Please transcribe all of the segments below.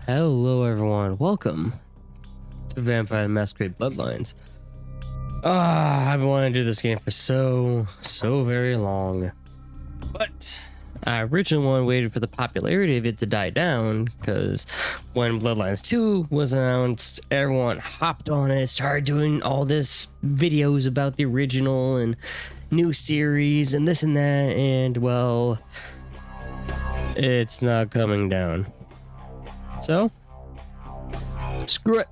Hello everyone, welcome to Vampire the Masquerade Bloodlines. I've been wanting to do this game for so very long. But I originally waited for the popularity of it to die down, because when Bloodlines 2 was announced, everyone hopped on it, started doing all this videos about the original and new series and this and that, and well, it's not coming down. So, screw it.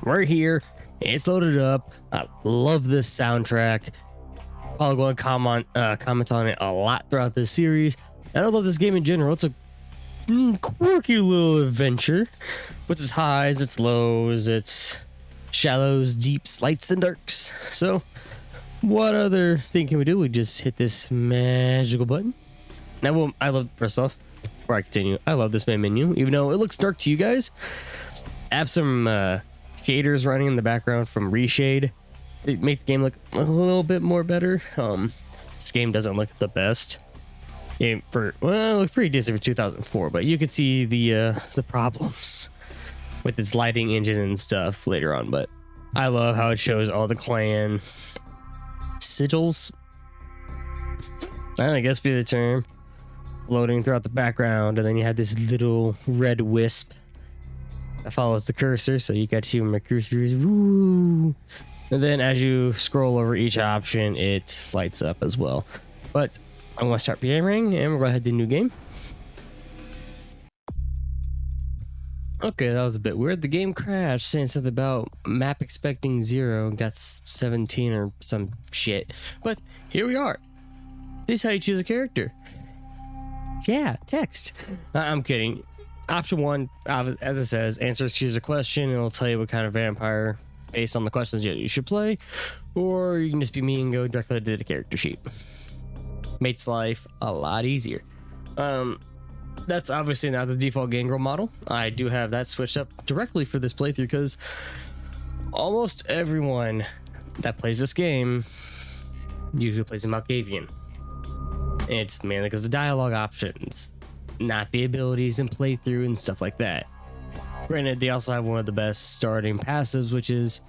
We're here. It's loaded up. I love this soundtrack. Probably going to comment on it a lot throughout this series. And I love this game in general. It's a quirky little adventure with its highs, its lows, its shallows, deeps, lights, and darks. So, what other thing can we do? We just hit this magical button. Now, I love, first off, before I continue, I love this main menu, even though it looks dark to you guys. I have some shaders running in the background from Reshade. They make the game look a little bit more better. This game doesn't look the best. It looks pretty decent for 2004, but you can see the problems with its lighting engine and stuff later on. But I love how it shows all the clan sigils. I guess be the term. Floating throughout the background, and then you have this little red wisp that follows the cursor, so you got to see where my cursor is. Woo! And then as you scroll over each option, it lights up as well. But I'm going to start PMing, and we're going to head to the new game. Okay, that was a bit weird. The game crashed, saying something about map expecting 0, got 17 or some shit. But here we are. This is how you choose a character. Yeah, text. I'm kidding. Option 1, as it says, answers choose a question, and it'll tell you what kind of vampire based on the questions you should play. Or you can just be me and go directly to the character sheet. Makes life a lot easier. That's obviously not the default Gangrel model. I do have that switched up directly for this playthrough, because almost everyone that plays this game usually plays a Malkavian. It's mainly because of dialogue options, not the abilities and playthrough and stuff like that. Granted, they also have one of the best starting passives, which is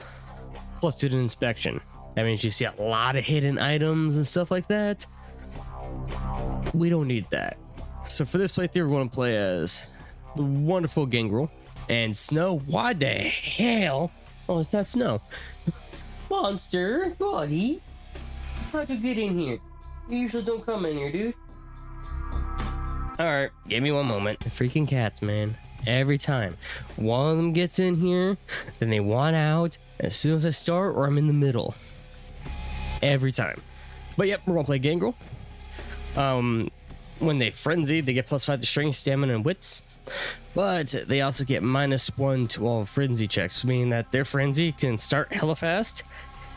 plus 2 to inspection. That means you see a lot of hidden items and stuff like that. We don't need that. So for this playthrough, we're going to play as the wonderful Gangrel. And Snow, why the hell? Oh, it's not Snow. Monster, buddy. How'd you get in here? You usually don't come in here, dude. Alright, give me one moment. Freaking cats, man. Every time. One of them gets in here, then they want out as soon as I start, or I'm in the middle. Every time. But yep, we're gonna play Gangrel. When they frenzy, they get +5 to strength, stamina, and wits. But they also get -1 to all frenzy checks, meaning that their frenzy can start hella fast.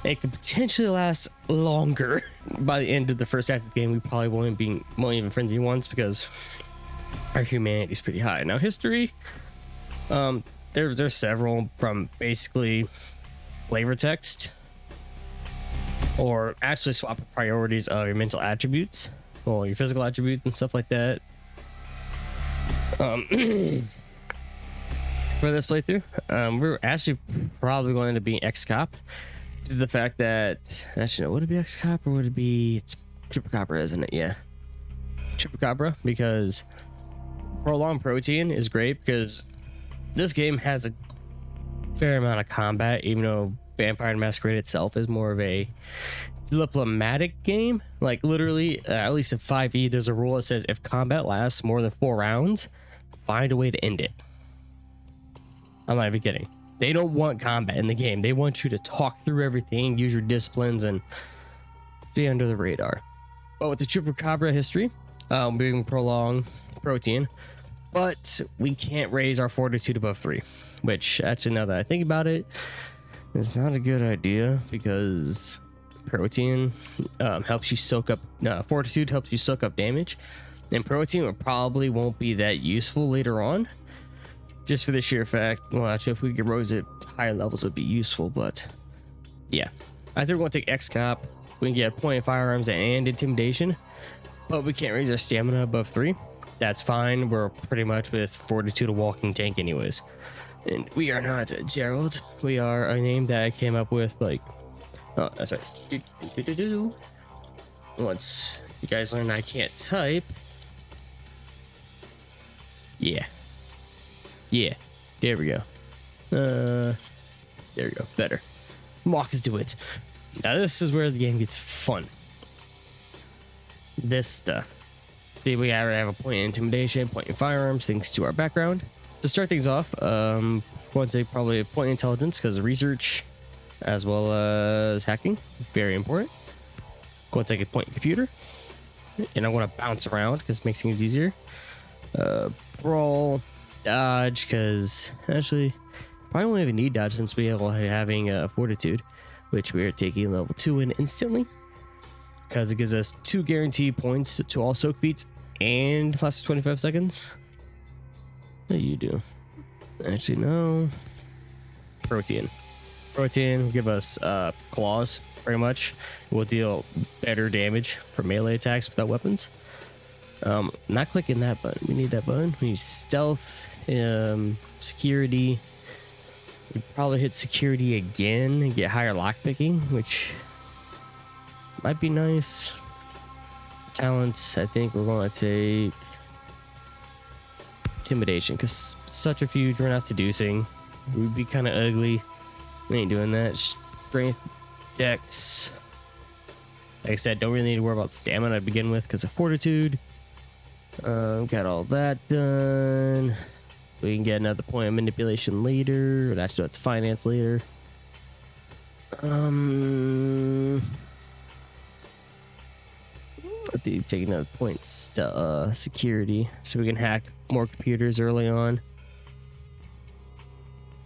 It could potentially last longer. By the end of the first act of the game, we probably won't even frenzy once, because our humanity is pretty high. Now, history, there's several, from basically flavor text, or actually swap priorities of your mental attributes, or your physical attributes and stuff like that. For this playthrough, we're actually probably going to be ex-cop. Is the fact that, actually no, would it be ex-cop or would it be, it's Chupacabra, isn't it? Yeah, Chupacabra, because prolonged protein is great, because this game has a fair amount of combat, even though Vampire the Masquerade itself is more of a diplomatic game. Like literally, at least in 5e, there's a rule that says if combat lasts more than 4 rounds, find a way to end it. I'm not even kidding. They don't want combat in the game. They want you to talk through everything, use your disciplines, and stay under the radar. But with the Chupacabra history, being prolonged protein, but we can't raise our fortitude above 3, which actually, now that I think about it, is not a good idea, because protein helps you soak up, fortitude helps you soak up damage, and protein probably won't be that useful later on. Just for the sheer fact, well, actually, if we could raise it to higher levels, it would be useful, but yeah. I think we're going to take X-Cop. We can get point of firearms and intimidation, but we can't raise our stamina above 3. that's fine. We're pretty much with Fortitude a walking tank anyways. And we are not Gerald. We are a name that I came up with like... Oh, that's right. Once you guys learn I can't type... Yeah. Yeah. There we go. There we go. Better. Walk us to it. Now this is where the game gets fun. This stuff. See, we already have a point in intimidation, point in firearms, thanks to our background. To start things off, want to say probably a point in intelligence because of research as well as hacking. Very important. Going to take a point in computer. And I want to bounce around because it makes things easier. Brawl, dodge, because actually probably won't even need dodge since we are having fortitude, which we are taking level 2 in instantly because it gives us 2 guaranteed points to all soak beats and lasts for 25 seconds. What do you do? Actually, no. Protein will give us claws pretty much. Will deal better damage for melee attacks without weapons. Not clicking that button. We need that button. We need stealth, security. We probably hit security again and get higher lockpicking, which might be nice. Talents, I think we're going to take intimidation because such a huge run out seducing would be kind of ugly. We ain't doing that. Strength, dex. Like I said, don't really need to worry about stamina to begin with because of fortitude. Got all that done. We can get another point of manipulation later. Or actually, that's finance later. I think take another point security so we can hack more computers early on.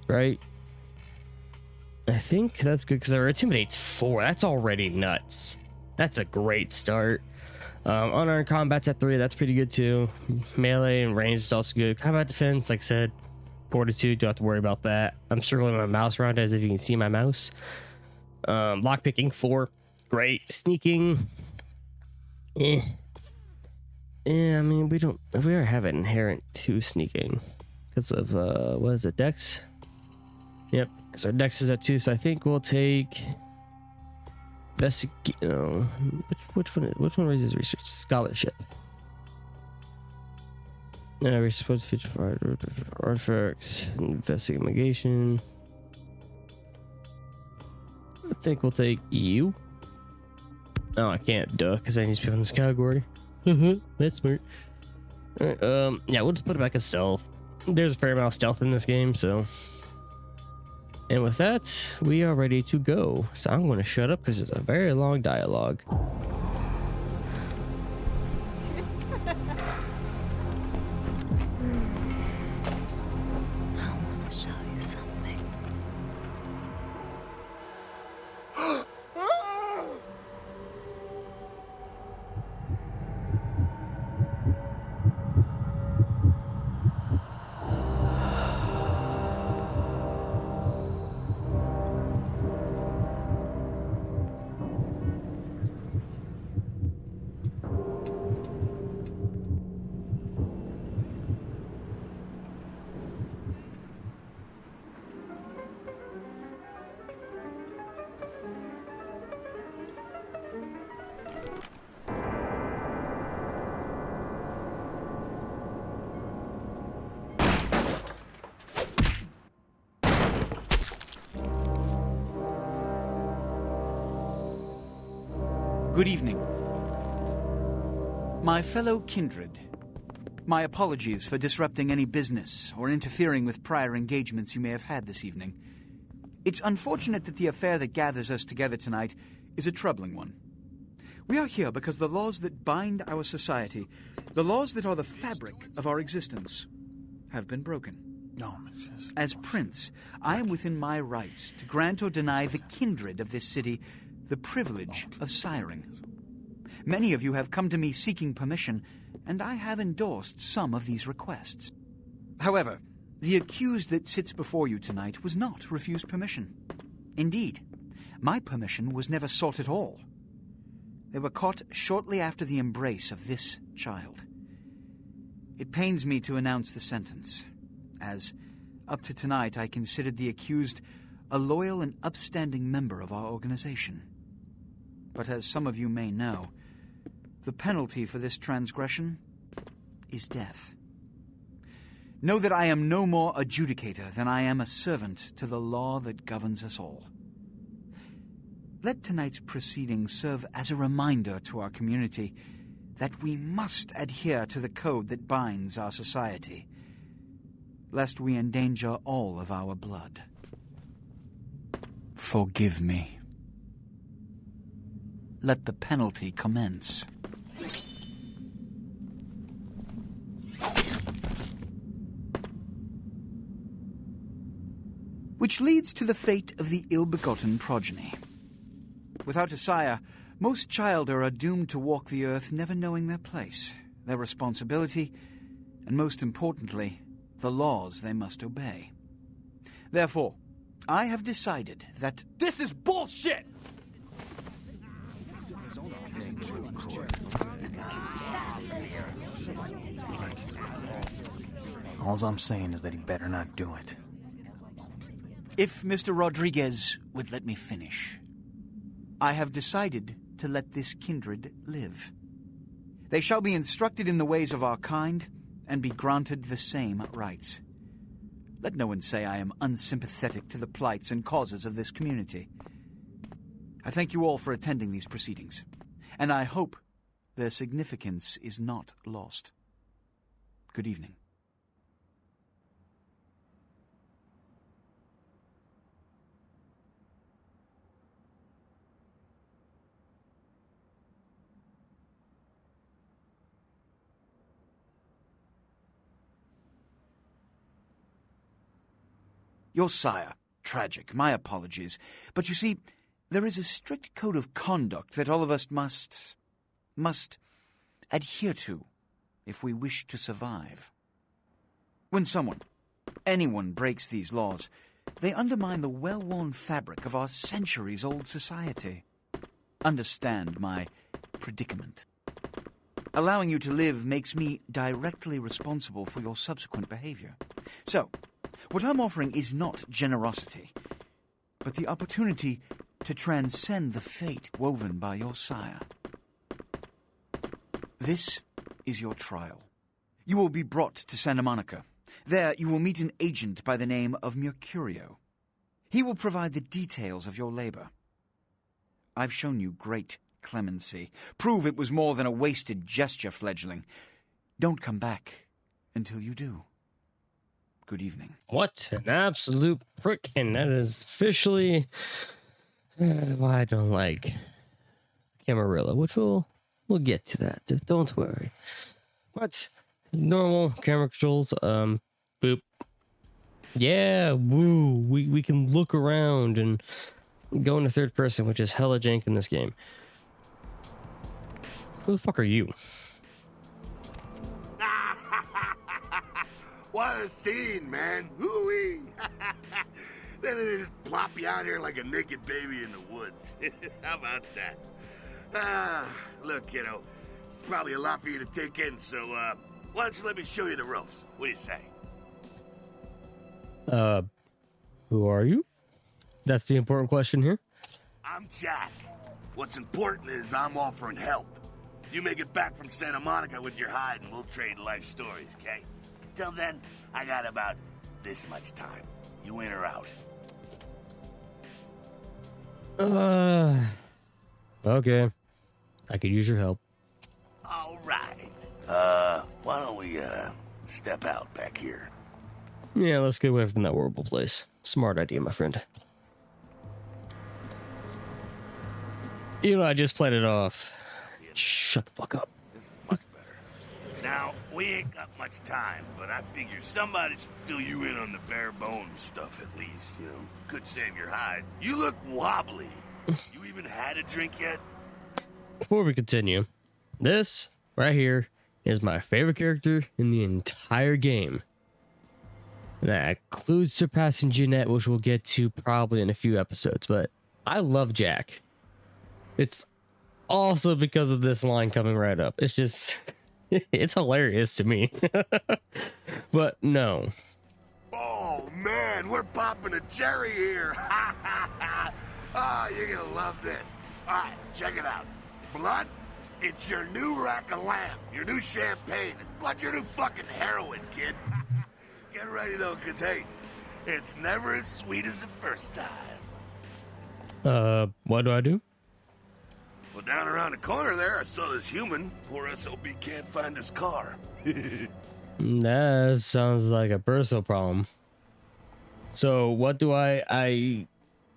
Right? I think that's good because our intimidate's 4. That's already nuts. That's a great start. Unarmed combat's at 3. That's pretty good too. Melee and range is also good. Combat defense, like I said, fortitude. Don't have to worry about that. I'm circling my mouse around as if you can see my mouse. Lockpicking 4. Great. Sneaking. Yeah, I mean we are have an inherent 2 sneaking because of what is it, dex? Yep, because our dex is at 2, so I think we'll take which one raises research? Scholarship. We're supposed to feature artifacts, investigation. I think we'll take you. Oh, I can't, because I need to be in this category. That's smart. All right, yeah, we'll just put it back as stealth. There's a fair amount of stealth in this game, so. And with that, we are ready to go. So I'm going to shut up because it's a very long dialogue. I want to show you something. Good evening. My fellow Kindred, my apologies for disrupting any business or interfering with prior engagements you may have had this evening. It's unfortunate that the affair that gathers us together tonight is a troubling one. We are here because the laws that bind our society, the laws that are the fabric of our existence, have been broken. As Prince, I am within my rights to grant or deny the kindred of this city the privilege of siring. Many of you have come to me seeking permission, and I have endorsed some of these requests. However, the accused that sits before you tonight was not refused permission. Indeed, my permission was never sought at all. They were caught shortly after the embrace of this child. It pains me to announce the sentence, as up to tonight I considered the accused a loyal and upstanding member of our organization. But as some of you may know, the penalty for this transgression is death. Know that I am no more adjudicator than I am a servant to the law that governs us all. Let tonight's proceedings serve as a reminder to our community that we must adhere to the code that binds our society, lest we endanger all of our blood. Forgive me. Let the penalty commence. Which leads to the fate of the ill-begotten progeny. Without a sire, most childer are doomed to walk the earth never knowing their place, their responsibility, and most importantly, the laws they must obey. Therefore, I have decided that... This is bullshit! All I'm saying is that he better not do it. If Mr. Rodriguez would let me finish, I have decided to let this kindred live. They shall be instructed in the ways of our kind and be granted the same rights. Let no one say I am unsympathetic to the plights and causes of this community. I thank you all for attending these proceedings, and I hope their significance is not lost. Good evening. Your sire, tragic, my apologies. But you see, there is a strict code of conduct that all of us must adhere to if we wish to survive. When anyone breaks these laws, they undermine the well-worn fabric of our centuries-old society. Understand my predicament. Allowing you to live makes me directly responsible for your subsequent behavior. So, what I'm offering is not generosity, but the opportunity to transcend the fate woven by your sire. This is your trial. You will be brought to Santa Monica. There you will meet an agent by the name of Mercurio. He will provide the details of your labor. I've shown you great clemency. Prove it was more than a wasted gesture, fledgling. Don't come back until you do. Good evening. What an absolute prick, and that is officially why I don't like Camarilla, which we'll get to that. Don't worry. But normal camera controls, boop. Yeah, woo. We can look around and go into third person, which is hella jank in this game. Who the fuck are you? What a scene, man. Hoo-wee. Then they just plop you out here like a naked baby in the woods. How about that? Look, kiddo, it's probably a lot for you to take in, so, why don't you let me show you the ropes? What do you say? Who are you? That's the important question here. I'm Jack. What's important is I'm offering help. You make it back from Santa Monica with your hide and we'll trade life stories, okay? Till then, I got about this much time. You in or out? Okay. I could use your help. All right. Why don't we, step out back here? Yeah, let's get away from that horrible place. Smart idea, my friend. You know, I just played it off. Shut the fuck up. This is much better. Now, we ain't got much time, but I figure somebody should fill you in on the bare bones stuff at least, you know? Could save your hide. You look wobbly. You even had a drink yet? Before we continue, this right here is my favorite character in the entire game. That includes surpassing Jeanette, which we'll get to probably in a few episodes, but I love Jack. It's also because of this line coming right up. It's just, It's hilarious to me. But no. Oh man, we're popping a cherry here. Oh, you're gonna love this. All right, check it out. Blood, it's your new rack of lamb, your new champagne. Blood, your new fucking heroin, kid. Get ready though, cause hey, it's never as sweet as the first time. What do I do? Well, down around the corner there, I saw this human. Poor SOB can't find his car. That sounds like a personal problem. So what do I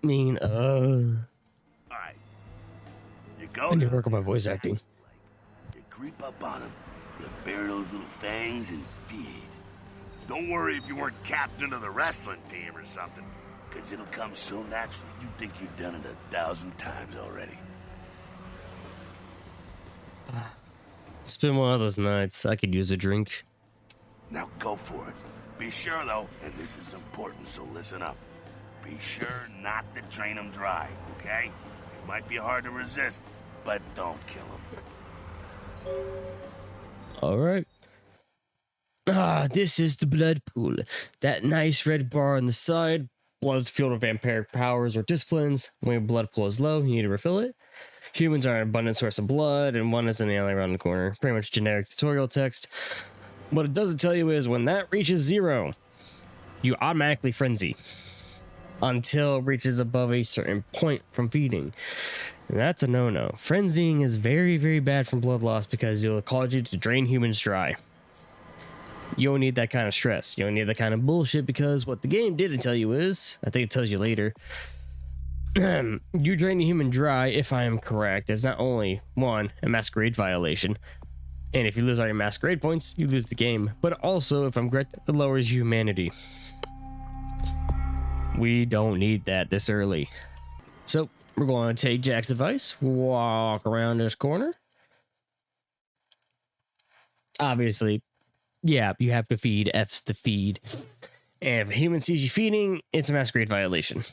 mean, Alright. You go I need to down, work on my voice acting. you creep up on him, you bare those little fangs and feed. Don't worry if you weren't captain of the wrestling team or something, because it'll come so naturally you think you've done it 1,000 times already. It's been one of those nights. I could use a drink. Now go for it. Be sure though, and this is important, so listen up. Be sure not to drain them dry, okay? It might be hard to resist, but don't kill them. All right. This is the blood pool. That nice red bar on the side. Blood's fueled with vampiric powers or disciplines. When your blood pool is low, you need to refill it. Humans are an abundant source of blood, and one is in the alley around the corner. Pretty much generic tutorial text. What it doesn't tell you is when that reaches 0, you automatically frenzy until it reaches above a certain point from feeding. And that's a no-no. Frenzying is very, very bad from blood loss because it'll cause you to drain humans dry. You don't need that kind of stress. You don't need that kind of bullshit because what the game didn't tell you is, I think it tells you later, you drain the human dry, if I am correct, is not only, 1, a masquerade violation, and if you lose all your masquerade points, you lose the game, but also, if I'm correct, it lowers humanity. We don't need that this early. So, we're going to take Jack's advice, walk around this corner. Obviously, yeah, you have to feed, F's the feed. And if a human sees you feeding, it's a masquerade violation.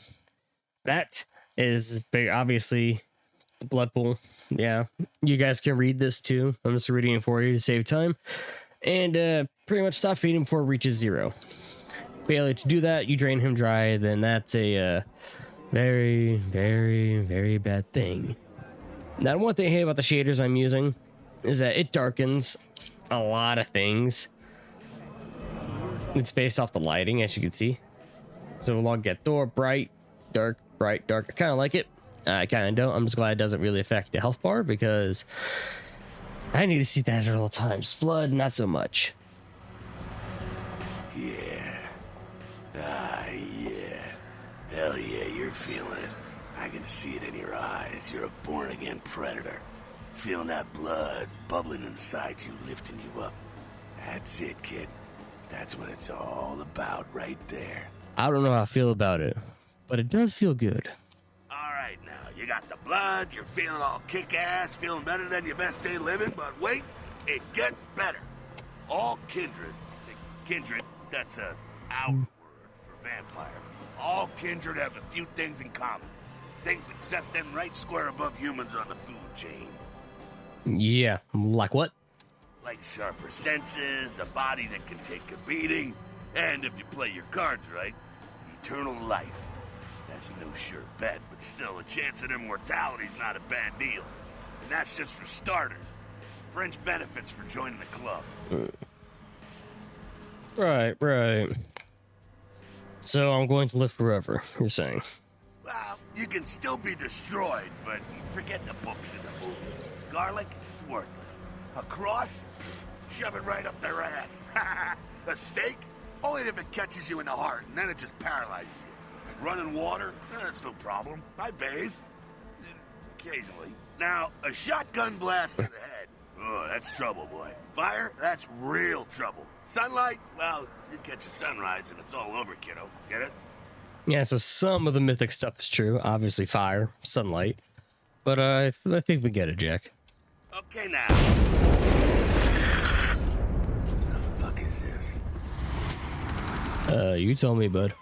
That is very obviously the blood pool. Yeah, you guys can read this too. I'm just reading it for you to save time. And pretty much stop feeding before it reaches 0. Failure to do that, you drain him dry, then that's a very, very, very bad thing. Now, one thing I hate about the shaders I'm using is that it darkens a lot of things. It's based off the lighting, as you can see. So log get door, bright, dark, bright, dark. I kind of like it. I kind of don't. I'm just glad it doesn't really affect the health bar because I need to see that at all times. Blood, not so much. Yeah. Yeah. Hell yeah, you're feeling it. I can see it in your eyes. You're a born-again predator. Feeling that blood bubbling inside you, lifting you up. That's it, kid. That's what it's all about right there. I don't know how I feel about it, but it does feel good. All right, now, you got the blood, you're feeling all kick-ass, feeling better than your best day living, but wait, it gets better. All kindred, that's a out word for vampire. All kindred have a few things in common. Things that set them right square above humans on the food chain. Yeah, like what? Like sharper senses, a body that can take a beating, and if you play your cards right, eternal life. That's no sure bet, but still, a chance at immortality's not a bad deal. And that's just for starters. Fringe benefits for joining the club. Right. So I'm going to live forever, you're saying? Well, you can still be destroyed, but forget the books and the movies. Garlic, it's worthless. A cross? Pfft, shove it right up their ass. A stake? Only if it catches you in the heart, and then it just paralyzes you. Running water? That's no problem. I bathe. Occasionally. Now, a shotgun blast to the head. Oh, that's trouble, boy. Fire? That's real trouble. Sunlight? Well, you catch a sunrise and it's all over, kiddo. Get it? Yeah, so some of the mythic stuff is true. Obviously fire, sunlight. But I think we get it, Jack. Okay, now. The fuck is this? You tell me, bud.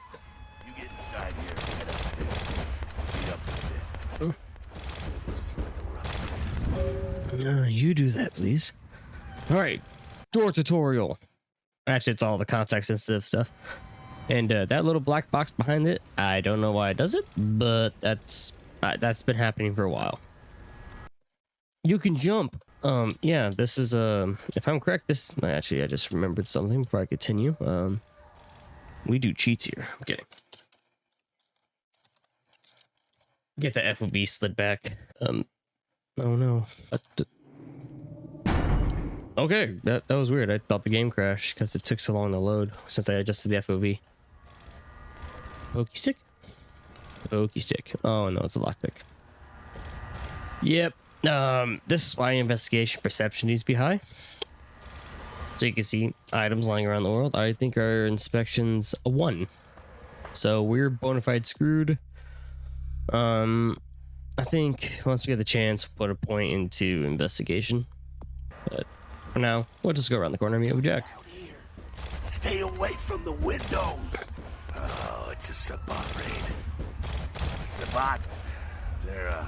You get inside here, head upstairs. Beat up a bit. Let's see what the ruckus is. You do that, please. All right, door tutorial. Actually, it's all the context sensitive stuff. And that little black box behind it, I don't know why it does it, but that's been happening for a while. You can jump. Yeah, this is if I'm correct, this actually I just remembered something before I continue. We do cheats here. I'm kidding. Get the FOB slid back. Oh no. Okay, that was weird. I thought the game crashed because it took so long to load since I adjusted the FOV. Pokey stick? Pokey stick. Oh no, it's a lockpick. Yep. This is why investigation perception needs to be high. So you can see items lying around the world. I think our inspection's a 1. So we're bona fide screwed. I think once we get the chance, we'll put a point into investigation. But for now, we'll just go around the corner and meet with Jack. Stay away from the windows. Oh, it's a Sabbat raid. Sabbat, they're,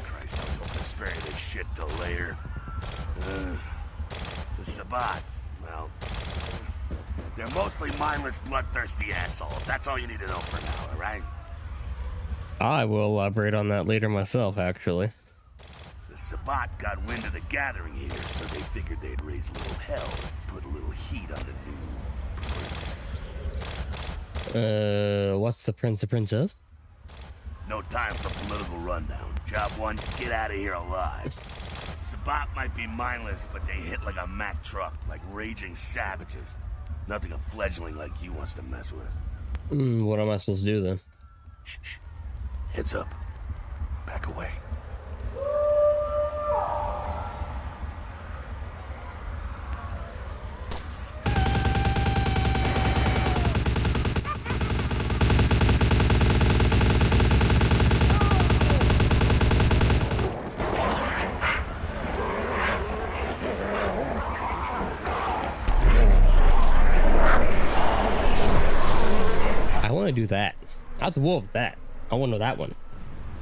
Christ, I was hoping to spare this shit till later. The Sabbat, well, they're mostly mindless, bloodthirsty assholes. That's all you need to know for now, all right? I will elaborate on that later myself, actually. The Sabbat got wind of the gathering here, so they figured they'd raise a little hell and put a little heat on the new prince. What's the prince of? No time for political rundown. Job 1, get out of here alive. Sabbat might be mindless, but they hit like a Mack truck, like raging savages. Nothing a fledgling like you wants to mess with. What am I supposed to do then? Shh, shh. Heads up. Back away. I want to do that. Not the wolves, that. I want to know that one.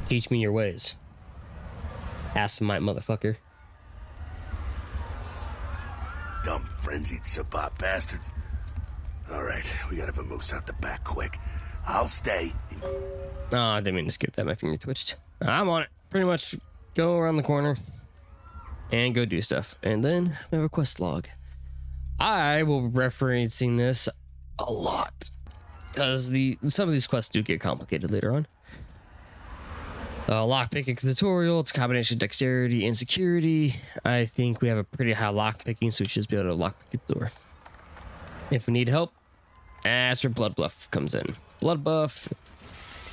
Teach me your ways. Ass-mite motherfucker. Dumb, frenzied Sabbat bastards. Alright, we gotta vamoose out the back quick. I'll stay. Oh, I didn't mean to skip that. My finger twitched. I'm on it. Pretty much go around the corner and go do stuff. And then we have a quest log. I will be referencing this a lot because some of these quests do get complicated later on. Lockpicking tutorial. It's a combination of dexterity and security. I think we have a pretty high lockpicking, so we should just be able to lockpick the door. If we need help, that's where blood buff comes in. Blood buff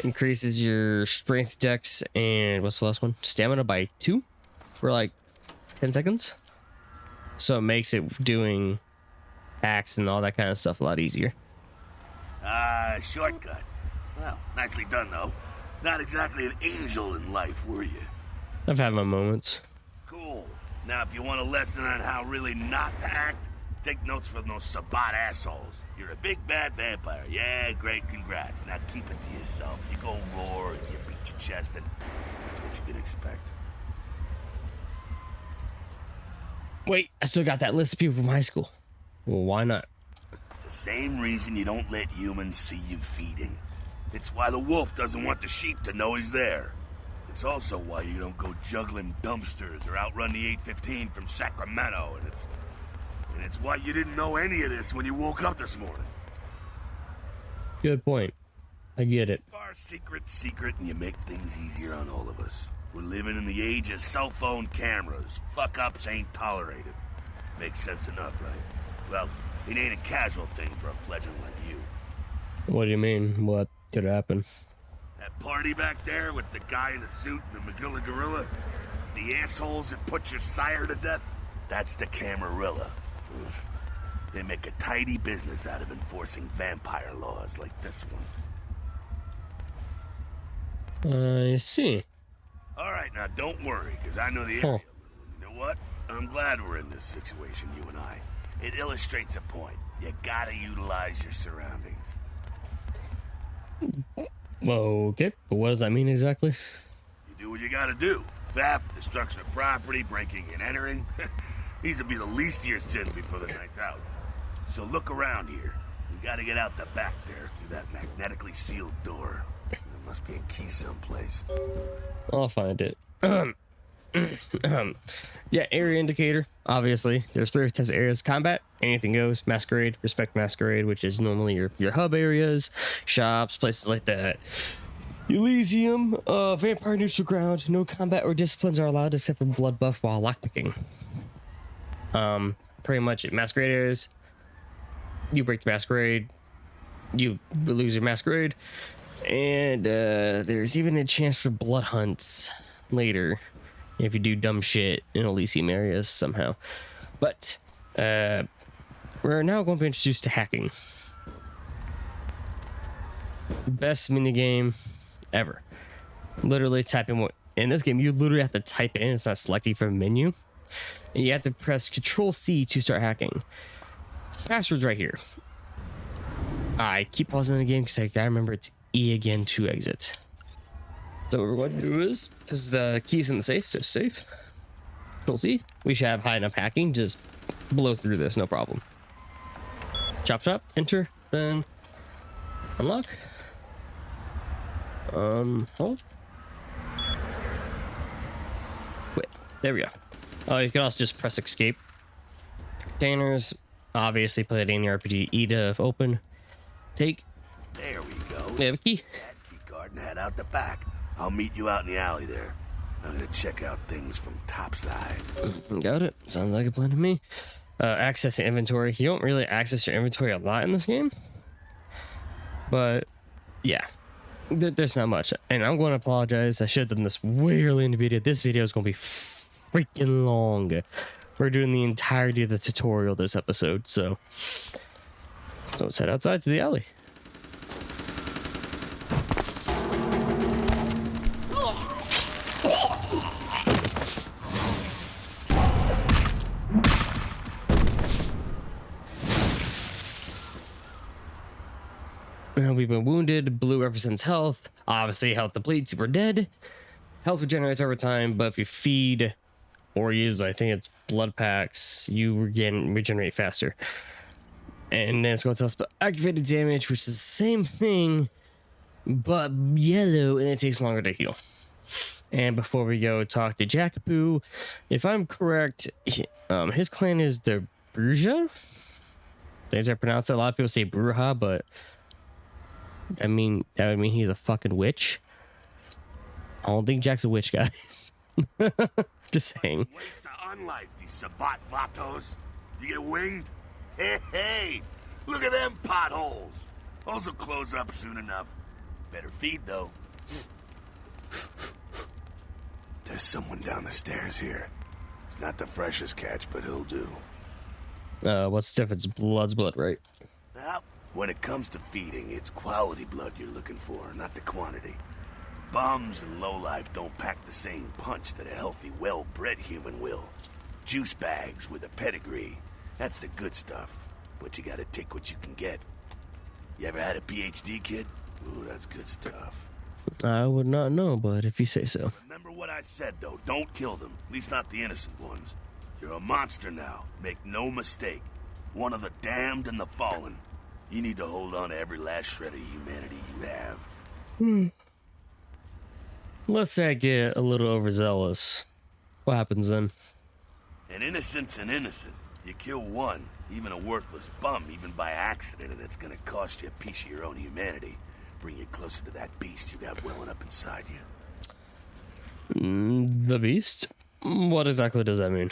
increases your strength, dex, and what's the last one? Stamina by 2 for like 10 seconds. So it makes it doing hacks and all that kind of stuff a lot easier. Shortcut. Well, nicely done though. Not exactly an angel in life, were you? I've had my moments. Cool. Now, if you want a lesson on how really not to act, take notes from those Sabbat assholes. You're a big bad vampire. Yeah, great, congrats. Now keep it to yourself. You go roar and you beat your chest, and that's what you can expect. Wait, I still got that list of people from high school. Well, why not? It's the same reason you don't let humans see you feeding. It's why the wolf doesn't want the sheep to know he's there. It's also why you don't go juggling dumpsters or outrun the 815 from Sacramento, and it's why you didn't know any of this when you woke up this morning. Good point. I get it. Our secret, and you make things easier on all of us. We're living in the age of cell phone cameras. Fuck-ups ain't tolerated. Makes sense enough, right? Well, it ain't a casual thing for a fledgling like you. What do you mean? What could happen? That party back there with the guy in the suit and the Magilla gorilla? The assholes that put your sire to death? That's the Camarilla. They make a tidy business out of enforcing vampire laws like this one. I see. All right, now don't worry, because I know the area. You know what? I'm glad we're in this situation, you and I. It illustrates a point. You gotta utilize your surroundings. Okay, but what does that mean exactly? You do what you gotta do. Theft, destruction of property, breaking and entering. These will be the least of your sins before the night's out. So look around here. We gotta get out the back there through that magnetically sealed door. There must be a key someplace. I'll find it. Yeah, area indicator. Obviously, there's 3 types of areas: combat, anything goes; masquerade, respect masquerade, which is normally your hub areas, shops, places like that. Elysium, vampire neutral ground. No combat or disciplines are allowed except for blood buff while lockpicking. Pretty much it. Masquerade areas. You break the masquerade, you lose your masquerade, and there's even a chance for blood hunts later if you do dumb shit in Elysium areas somehow. But we're now going to be introduced to hacking. Best minigame ever. Literally typing what in this game, you literally have to type it in. It's not selecting from a menu, and you have to press Control-C to start hacking. Password's right here. I keep pausing the game because I gotta remember it's E again to exit. So what we're going to do is, because the key's in the safe, so safe. Control-C. We should have high enough hacking, just blow through this, no problem. Chop chop, enter, then unlock. Hold. Wait, there we go. Oh, you can also just press escape. Containers, obviously play it in the RPG. E to open. Take. There we go. We have a key. That key card and head out the back. I'll meet you out in the alley there. I'm gonna check out things from topside. Got it. Sounds like a plan to me. Access to inventory. You don't really access your inventory a lot in this game, but yeah, there's not much. And I'm going to apologize. I should have done this way early in the video. This video is going to be freaking long. We're doing the entirety of the tutorial this episode, so let's head outside to the alley. We've been wounded. Blue represents health. Obviously, health depletes if we're dead. Health regenerates over time, but if you feed or use, I think it's blood packs, you regenerate faster. And then it's going to tell us about activated damage, which is the same thing, but yellow, and it takes longer to heal. And before we go talk to Jackapoo, if I'm correct, his clan is the Bruja? As I pronounce it, a lot of people say Bruja, but I mean, that would mean he's a fucking witch. I don't think Jack's a witch, guys. Just saying. Ways to unlife these Sabat Vatos. You get winged? Hey, look at them potholes. Those will close up soon enough. Better feed, though. There's someone down the stairs here. It's not the freshest catch, but he'll do. What's the difference? Blood's blood, right? Well, when it comes to feeding, it's quality blood you're looking for, not the quantity. Bums and lowlife don't pack the same punch that a healthy, well-bred human will. Juice bags with a pedigree. That's the good stuff, but you gotta take what you can get. You ever had a PhD, kid? Ooh, that's good stuff. I would not know, but if you say so. Remember what I said, though. Don't kill them. At least not the innocent ones. You're a monster now. Make no mistake. One of the damned and the fallen. You need to hold on to every last shred of humanity you have. Let's say I get a little overzealous. What happens then? An innocent's an innocent. You kill one, even a worthless bum, even by accident, and it's gonna cost you a piece of your own humanity. Bring you closer to that beast you got welling up inside you. The beast? What exactly does that mean?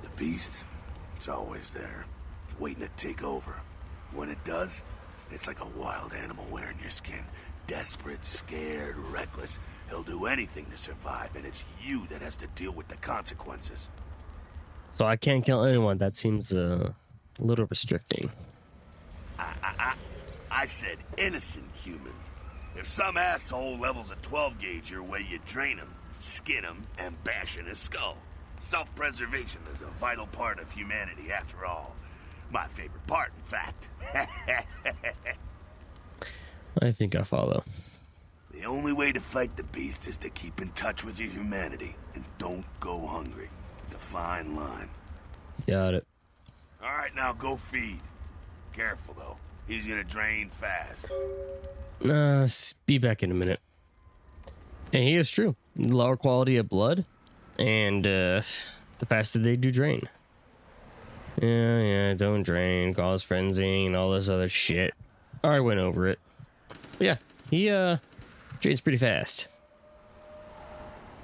The beast? It's always there, waiting to take over. When it does, it's like a wild animal wearing your skin. Desperate, scared, reckless. He'll do anything to survive, and it's you that has to deal with the consequences. So I can't kill anyone. That seems a little restricting. I said innocent humans. If some asshole levels a 12 gauge your way, you drain him, skin him, and bash in his skull. Self-preservation is a vital part of humanity, after all. My favorite part, in fact. I think I follow. The only way to fight the beast is to keep in touch with your humanity, and don't go hungry. It's a fine line. Got it. All right, now go feed. Careful, though. He's gonna drain fast. Be back in a minute. And he is true. Lower quality of blood, and the faster they do drain. Yeah, don't drain, cause frenzy, and all this other shit. I already went over it. But yeah, he drains pretty fast.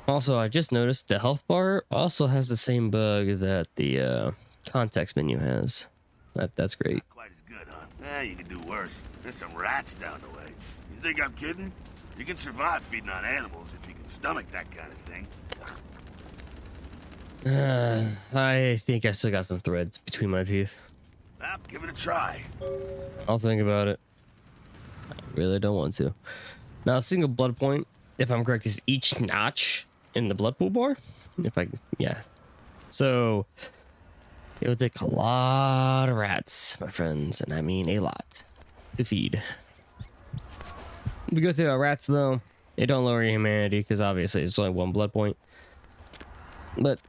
Also, I just noticed the health bar also has the same bug that the context menu has. That's great. Not quite as good, huh? You can do worse. There's some rats down the way. You think I'm kidding? You can survive feeding on animals if you can stomach that kind of thing. I think I still got some threads between my teeth. Well, give it a try. I'll think about it. I really don't want to. Now, a single blood point, if I'm correct, is each notch in the blood pool bar. Yeah. So, it would take a lot of rats, my friends, and I mean a lot, to feed. If we go through our rats, though, they don't lower your humanity, because obviously it's only one blood point. But,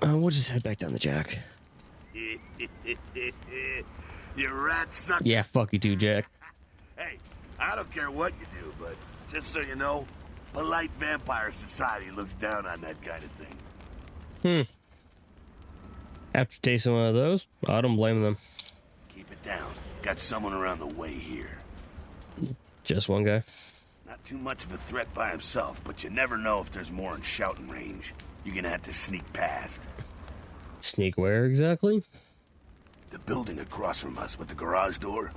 we'll just head back down the jack. You rat sucker. Yeah, fuck you too, Jack. Hey, I don't care what you do, but just so you know, polite vampire society looks down on that kind of thing. After tasting one of those, I don't blame them. Keep it down. Got someone around the way here. Just one guy. Not too much of a threat by himself, but you never know if there's more in shouting range. You're gonna have to sneak past. Sneak where exactly? The building across from us with the garage door.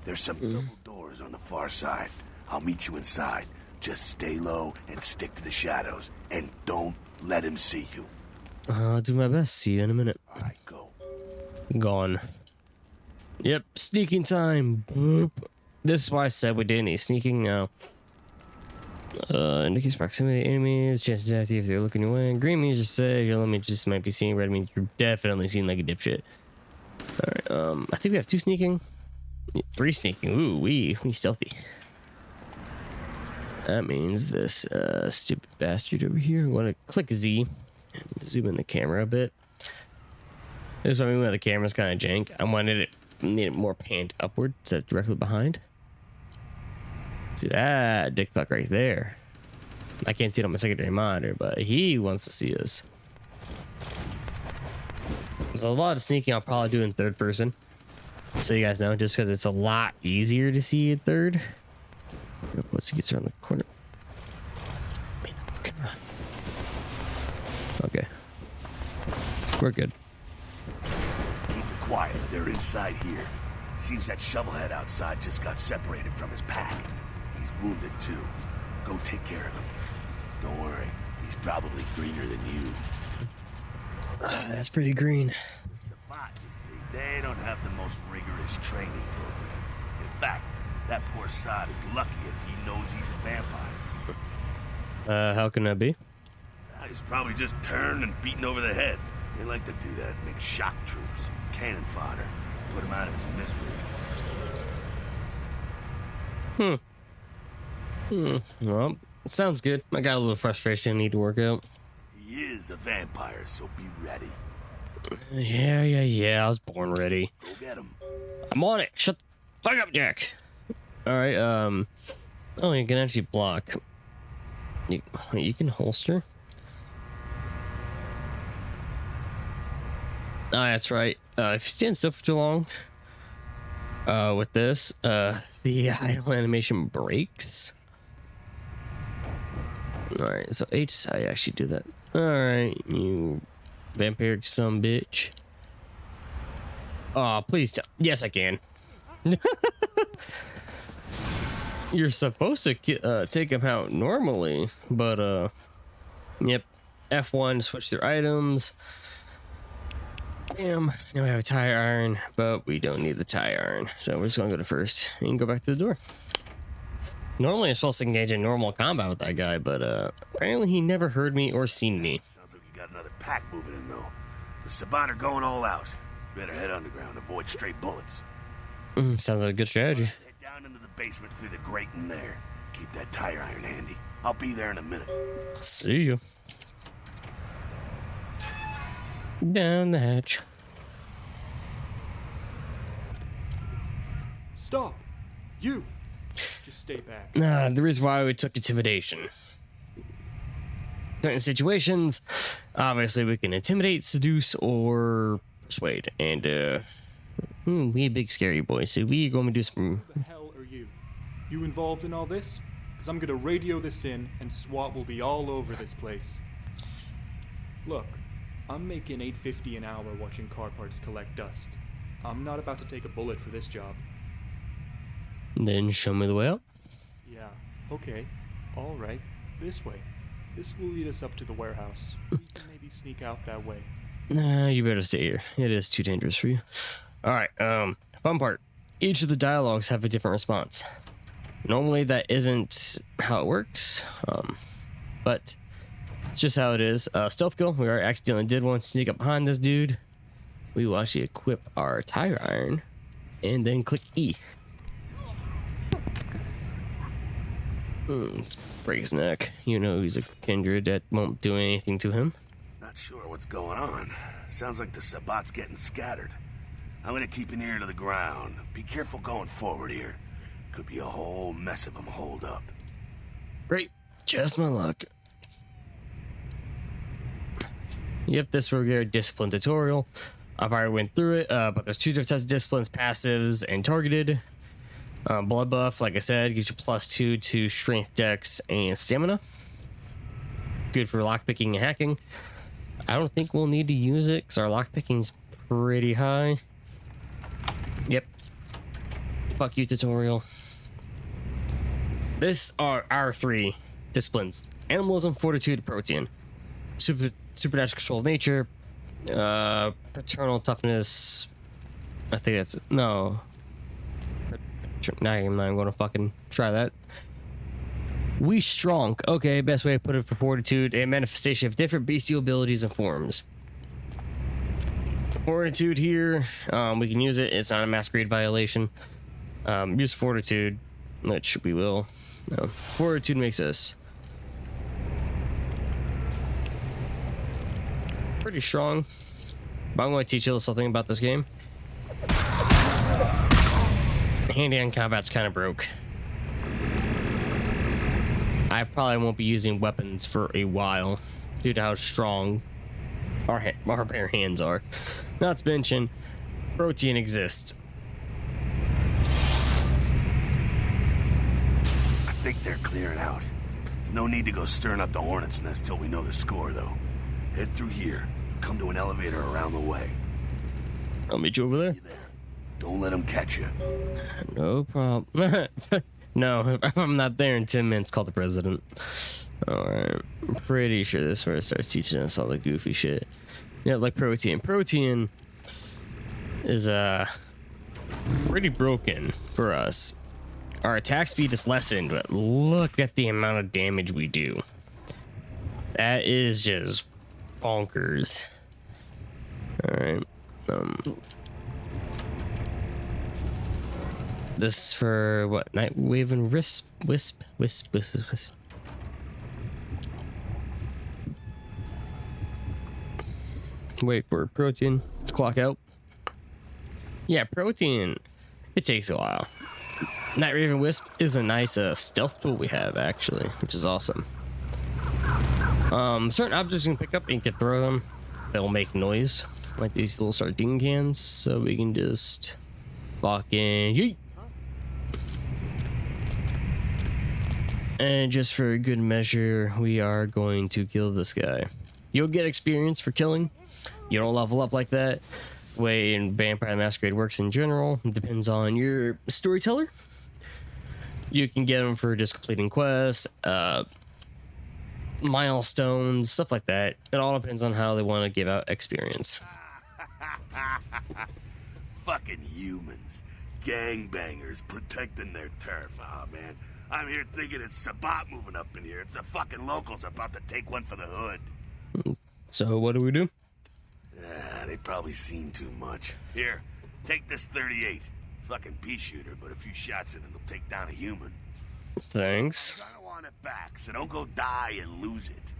There's some double doors on the far side. I'll meet you inside. Just stay low and stick to the shadows. And don't let him see you. I'll do my best. See you in a minute. All right, go. Gone. Yep, sneaking time. Boop. This is why I said we didn't need sneaking now. Indicates proximity to enemies, chance to detect you if they're looking your way. Green means you're safe, yellow means just might be seen, red means you're definitely seen like a dipshit. Alright, I think we have 2 sneaking. 3 sneaking. Ooh, we stealthy. That means this stupid bastard over here. I'm gonna click Z and zoom in the camera a bit. This is what I mean when the camera's kind of jank. I need it more panned upward, so directly behind. See that dick fuck right there. I can't see it on my secondary monitor, but he wants to see us. There's a lot of sneaking I'll probably do in third person, so you guys know, just because it's a lot easier to see in third. Once he gets around the corner. Okay. We're good. Keep it quiet. They're inside here. Seems that shovelhead outside just got separated from his pack. He's wounded too. Go take care of him. Don't worry. He's probably greener than you. That's pretty green. The Sabbat, you see, they don't have the most rigorous training program. In fact, that poor sod is lucky if he knows he's a vampire. How can that be? He's probably just turned and beaten over the head. They like to do that, make shock troops, cannon fodder, put him out of his misery. Well, sounds good. I got a little frustration I need to work out. He is a vampire, so be ready. Yeah. I was born ready. Go get him. I'm on it. Shut the fuck up, Jack. Alright, oh, you can actually block. You can holster? Oh, that's right. If you stand still for too long, with this, the idle animation breaks. Alright, so H is how you actually do that. Alright, you vampiric son bitch. Oh, please tell. Yes, I can. You're supposed to take them out normally, but yep. F1 to switch their items. Damn, now we have a tire iron, but we don't need the tire iron, so we're just gonna go to first. You can go back to the door. Normally I'm supposed to engage in normal combat with that guy, but apparently he never heard me or seen me. Sounds like you got another pack moving in though. The Sabbat are going all out. You better head underground, avoid straight bullets. Sounds like a good strategy. Head down into the basement through the grate in there. Keep that tire iron handy. I'll be there in a minute. See you. Down the hatch. Stop! You! Just stay back. The reason why we took intimidation. Certain situations, obviously we can intimidate, seduce, or persuade. And, we a big scary boy, so we gonna do some... Who the hell are you? You involved in all this? Because I'm gonna radio this in, and SWAT will be all over this place. Look, I'm making $8.50 an hour watching car parts collect dust. I'm not about to take a bullet for this job. Then show me the way up. Yeah, okay. Alright, this way. This will lead us up to the warehouse. We can maybe sneak out that way. Nah, you better stay here. It is too dangerous for you. Alright, fun part. Each of the dialogues have a different response. Normally that isn't how it works, but it's just how it is. Stealth kill, we already accidentally did one. Sneak up behind this dude. We will actually equip our tire iron and then click E. Let's break his neck. You know he's a kindred. That won't do anything to him. Not sure what's going on. Sounds like the Sabbat's getting scattered. I'm gonna keep an ear to the ground. Be careful going forward here. Could be a whole mess of them holed up. Great. Just my luck. Yep, this will get a discipline tutorial. I've already went through it, but there's two different types of disciplines, passives and targeted. Blood buff, like I said, gives you +2 to strength, dex, and stamina. Good for lockpicking and hacking. I don't think we'll need to use it because our lockpicking's pretty high. Yep. Fuck you, tutorial. This are our 3 disciplines: animalism, fortitude, protean. Supernatural control of nature, paternal toughness. I think that's no. Now I'm not going to fucking try that. We strong. Okay, best way to put it for fortitude: a manifestation of different bestial abilities and forms. Fortitude here, we can use it. It's not a masquerade violation. Use fortitude, which we will. No. Fortitude makes us pretty strong. But I'm going to teach you a little something about this game. Hand-to-hand combat's kind of broke. I probably won't be using weapons for a while due to how strong our bare hands are. Not to mention, protean exists. I think they're clearing out. There's no need to go stirring up the hornet's nest till we know the score, though. Head through here. Come to an elevator around the way. I'll meet you over there. You there. Don't let them catch you. No problem. No, if I'm not there in 10 minutes, call the president. Alright. I'm pretty sure this is where it starts teaching us all the goofy shit. Yeah, like protean. Protean is pretty broken for us. Our attack speed is lessened, but look at the amount of damage we do. That is just bonkers. Alright. This for what? Nightwave and Wisp. Wait for protean to clock out. Yeah, protean. It takes a while. Nightwave Wisp is a nice stealth tool we have, actually, which is awesome. Certain objects you can pick up and you can throw them. They'll make noise, like these little sardine cans, so we can just fucking yeet. And just for good measure, we are going to kill this guy. You'll get experience for killing. You don't level up like that. The way in Vampire the Masquerade works in general, it depends on your storyteller. You can get them for just completing quests, milestones, stuff like that. It all depends on how they want to give out experience. Fucking humans. Gangbangers protecting their turf. Oh, man. I'm here thinking it's Sabbat moving up in here. It's the fucking locals about to take one for the hood. So what do we do? They probably seen too much. Here, take this 38. Fucking pea shooter, but a few shots in it will take down a human. Thanks. I don't want it back, so don't go die and lose it.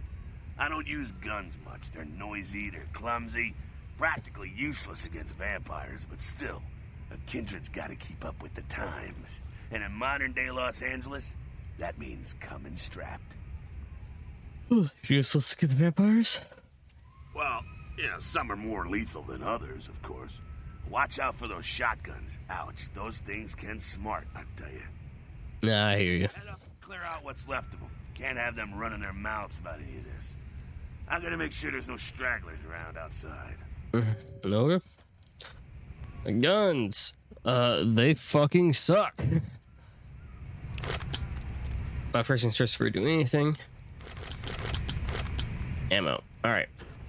I don't use guns much. They're noisy, they're clumsy, practically useless against vampires, but still, A Kindred's gotta keep up with the times. And in modern-day Los Angeles, that means coming strapped. Useless to get the vampires? Well, yeah, some are more lethal than others, of course. Watch out for those shotguns. Ouch, those things can smart, I tell you. Nah, I hear you. Head up, clear out what's left of them. Can't have them running their mouths about any of this. I'm gonna make sure there's no stragglers around outside. Okay. The guns. They fucking suck. My first things first for doing anything. Ammo. Alright.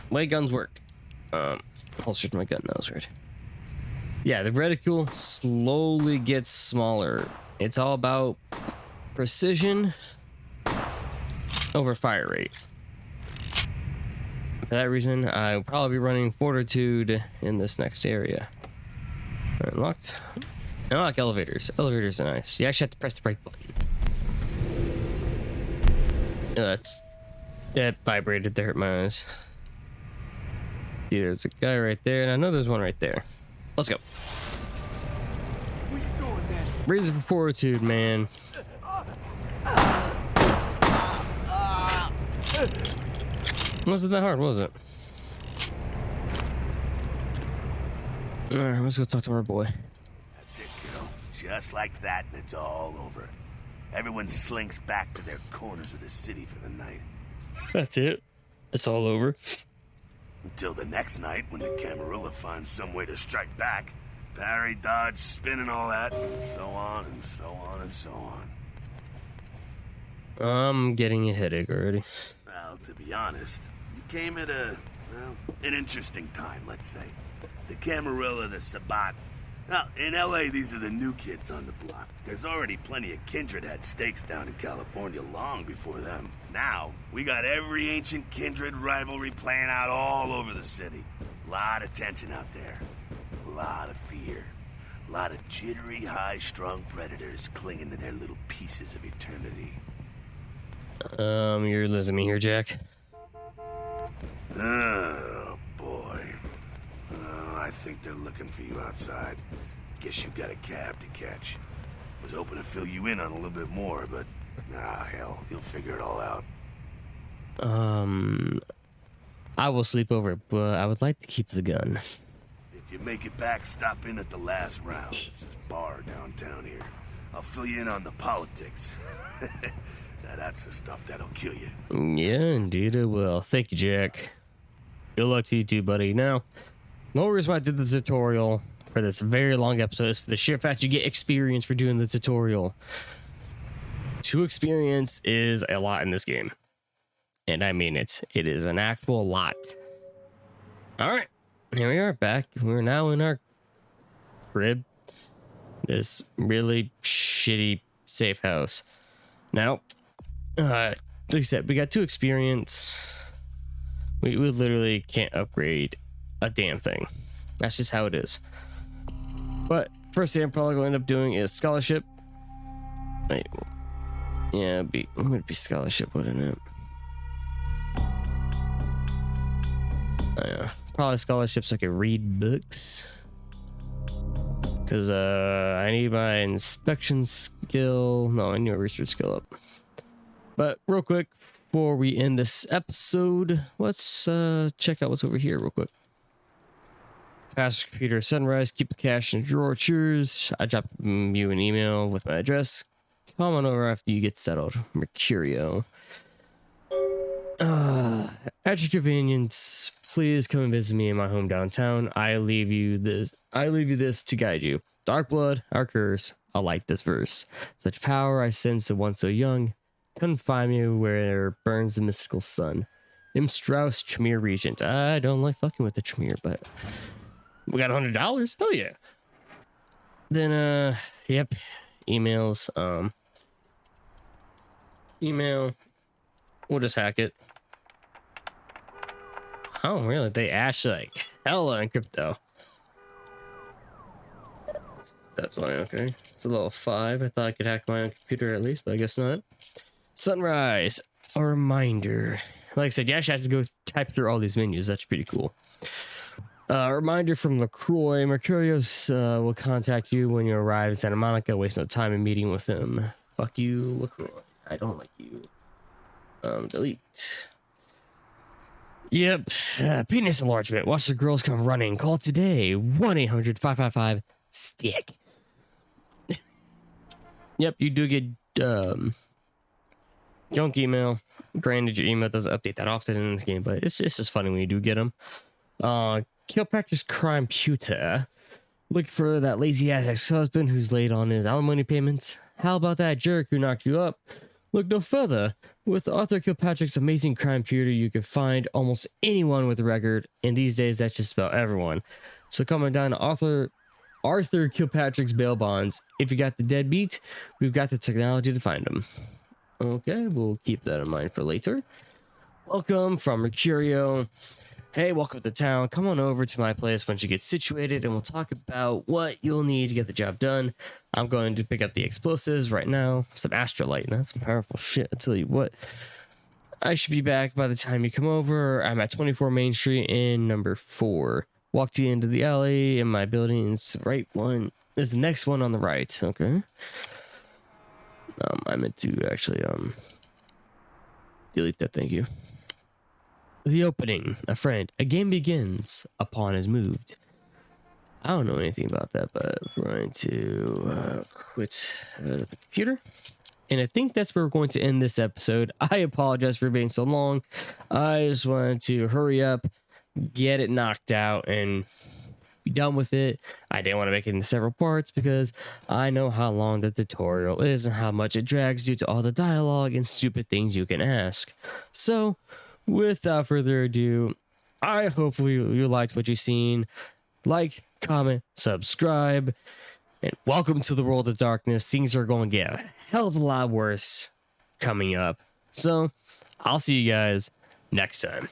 Way guns work. Holstered my gun, that was weird. Yeah, the reticule slowly gets smaller. It's all about precision over fire rate. For that reason, I'll probably be running Fortitude in this next area. Unlocked. I like elevators. Elevators are nice. You actually have to press the brake button. Oh, that vibrated to hurt my eyes. See, there's a guy right there, and I know there's one right there. Let's go. Where you going, then? Reason for Fortitude, man. Wasn't that hard, was it? Alright, let's go talk to our boy. That's it, kiddo. Just like that, and it's all over. Everyone slinks back to their corners of the city for the night. That's it. It's all over. Until the next night, when the Camarilla finds some way to strike back. Parry, dodge, spin, and all that, and so on, and so on, and so on. I'm getting a headache already. Well, to be honest, you came at an interesting time, let's say. The Camarilla, the Sabat. Well, in LA, these are the new kids on the block. There's already plenty of Kindred had stakes down in California long before them. Now, we got every ancient Kindred rivalry playing out all over the city. A lot of tension out there. A lot of fear. A lot of jittery, high-strung predators clinging to their little pieces of eternity. You're losing me here, Jack. Oh, boy. I think they're looking for you outside. Guess you got a cab to catch. Was hoping to fill you in on a little bit more, but hell, you'll figure it all out. I will sleep over, but I would like to keep the gun. If you make it back, stop in at the last round. It's this bar downtown here. I'll fill you in on the politics. Now that's the stuff that'll kill you. Yeah, indeed it will. Thank you, Jack. Good luck to you too, buddy. Now, the whole reason why I did the tutorial for this very long episode is for the sheer fact you get experience for doing the tutorial. 2 experience is a lot in this game. And I mean it. It is an actual lot. Alright. Here we are back. We're now in our crib. This really shitty safe house. Now, like I said, we got 2 experience. We literally can't upgrade a damn thing. That's just how it is. But first thing I'm probably going to end up doing is scholarship. Wait, yeah, it would be scholarship, wouldn't it? Oh, yeah, probably scholarship so I can read books. Cause I need my inspection skill. No, I need my research skill up. But real quick, before we end this episode, let's check out what's over here real quick. Pastor computer sunrise, keep the cash in the drawer, cheers. I drop you an email with my address. Come on over after you get settled. Mercurio. At your convenience, please come and visit me in my home downtown. I leave you this to guide you. Dark blood, our curse. I like this verse. Such power I sense to one so young. Couldn't find me where burns the mystical sun. M. Strauss, Tremere Regent. I don't like fucking with the Tremere, but we got $100. Hell yeah. Then yep. Emails. Email. We'll just hack it. Oh, really? They actually like hella in crypto. That's why, okay. It's a level 5. I thought I could hack my own computer at least, but I guess not. Sunrise. A reminder. Like I said, you actually have to go type through all these menus. That's pretty cool. Reminder from LaCroix. Mercurius will contact you when you arrive in Santa Monica. Waste no time in meeting with him. Fuck you, LaCroix. I don't like you. Delete. Yep. Penis enlargement. Watch the girls come running. Call today. 1-800-555-STICK. Yep, you do get junk email. Granted, your email doesn't update that often in this game, but it's just funny when you do get them. Kilpatrick's crime pewter. Look for that lazy ass ex-husband who's late on his alimony payments. How about that jerk who knocked you up? Look no further. With Arthur Kilpatrick's amazing crime pewter, you can find almost anyone with a record, and these days that's just about everyone. So coming down to Arthur Kilpatrick's bail bonds. If you got the deadbeat, we've got the technology to find them. Okay, we'll keep that in mind for later. Welcome from Mercurio. Hey, welcome to town. Come on over to my place once you get situated, and we'll talk about what you'll need to get the job done. I'm going to pick up the explosives right now. Some astrolite. That's some powerful shit. I'll tell you what. I should be back by the time you come over. I'm at 24 Main Street in number 4. Walk to the end of the alley in my building. It's the right one. Is the next one on the right. Okay. I meant to actually delete that. Thank you. The opening. A friend. A game begins. A pawn is moved. I don't know anything about that, but we're going to quit the computer. And I think that's where we're going to end this episode. I apologize for being so long. I just wanted to hurry up, get it knocked out, and be done with it. I didn't want to make it into several parts because I know how long the tutorial is and how much it drags due to all the dialogue and stupid things you can ask. So, without further ado, I hope you liked what you've seen. Like, comment, subscribe, and welcome to the world of darkness. Things are going to get a hell of a lot worse coming up. So, I'll see you guys next time.